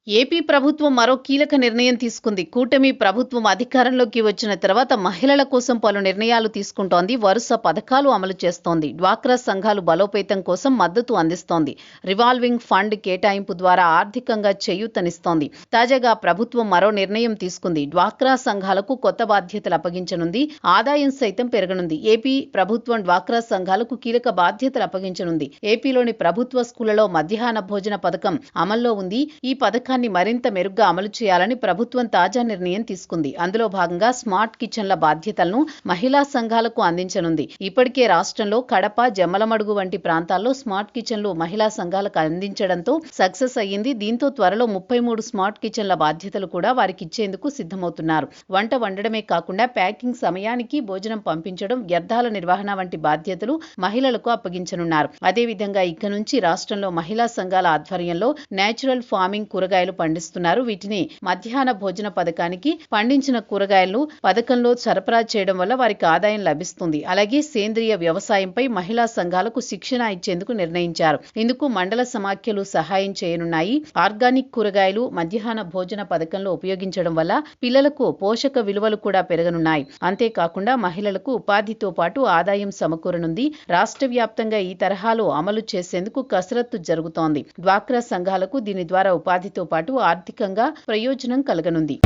AP ప్రభుత్వం మరో కీలక నిర్ణయం తీసుకుంది. కూటమి ప్రభుత్వం అధికారంలోకి వచ్చిన తర్వాత మహిళల కోసం పలు నిర్ణయాలు తీసుకుంటోంది. వరుస పథకాలు అమలు చేస్తోంది. డ్వాక్రా సంఘాలు బలోపేతం కోసం మద్దతు అందిస్తోంది. రివాల్వింగ్ ఫండ్ కేటాయింపు ద్వారా ఆర్థికంగా చేయూతనిస్తోంది. తాజాగా ప్రభుత్వం మరో నిర్ణయం తీసుకుంది. డ్వాక్రా సంఘాలకు కొత్త బాధ్యతలు అప్పగించనుంది. ఆదాయం సైతం పెరగనుంది. ఏపీ ప్రభుత్వం డ్వాక్రా సంఘాలకు కీలక బాధ్యతలు అప్పగించనుంది. ఏపీలోని ప్రభుత్వ స్కూళ్లలో మధ్యాహ్న భోజన పథకం అమల్లో ఉంది. ఈ పథకాన్ని మరింత మెరుగ్గా అమలు చేయాలని ప్రభుత్వం తాజా నిర్ణయం తీసుకుంది. అందులో భాగంగా స్మార్ట్ కిచెన్ల బాధ్యతలను మహిళా సంఘాలకు అందించనుంది. ఇప్పటికే రాష్ట్రంలో కడప, జమ్మలమడుగు వంటి ప్రాంతాల్లో స్మార్ట్ కిచెన్లు మహిళా సంఘాలకు అందించడంతో సక్సెస్ అయ్యింది. దీంతో త్వరలో 33 స్మార్ట్ కిచెన్ల బాధ్యతలు కూడా వారికి ఇచ్చేందుకు సిద్ధమవుతున్నారు. వంట వండడమే కాకుండా ప్యాకింగ్ సమయానికి భోజనం పంపించడం, వ్యర్థాల నిర్వహణ వంటి బాధ్యతలు మహిళలకు అప్పగించనున్నారు. అదేవిధంగా ఇక నుంచి రాష్ట్రంలో మహిళా సంఘాల ఆధ్వర్యంలో నేచురల్ ఫార్మింగ్ కూరగాయలు పండిస్తున్నారు. వీటిని మధ్యాహ్న భోజన పథకానికి పండించిన కూరగాయలను పథకంలో సరఫరా చేయడం వల్ల వారికి ఆదాయం లభిస్తుంది. అలాగే సేంద్రియ వ్యవసాయంపై మహిళా సంఘాలకు శిక్షణ ఇచ్చేందుకు నిర్ణయించారు. ఇందుకు మండల సమాఖ్యలు సహాయం చేయనున్నాయి. ఆర్గానిక్ కూరగాయలు మధ్యాహ్న భోజన పథకంలో ఉపయోగించడం వల్ల పిల్లలకు పోషక విలువలు కూడా పెరగనున్నాయి. అంతేకాకుండా మహిళలకు ఉపాధితో పాటు ఆదాయం సమకూరనుంది. రాష్ట్ర వ్యాప్తంగా ఈ తరహాలో అమలు చేసేందుకు కసరత్తు జరుగుతోంది. డ్వాక్రా సంఘాలకు దీని ద్వారా ఉపాధితో పాటు ఆర్థికంగా ప్రయోజనం కలగనుంది.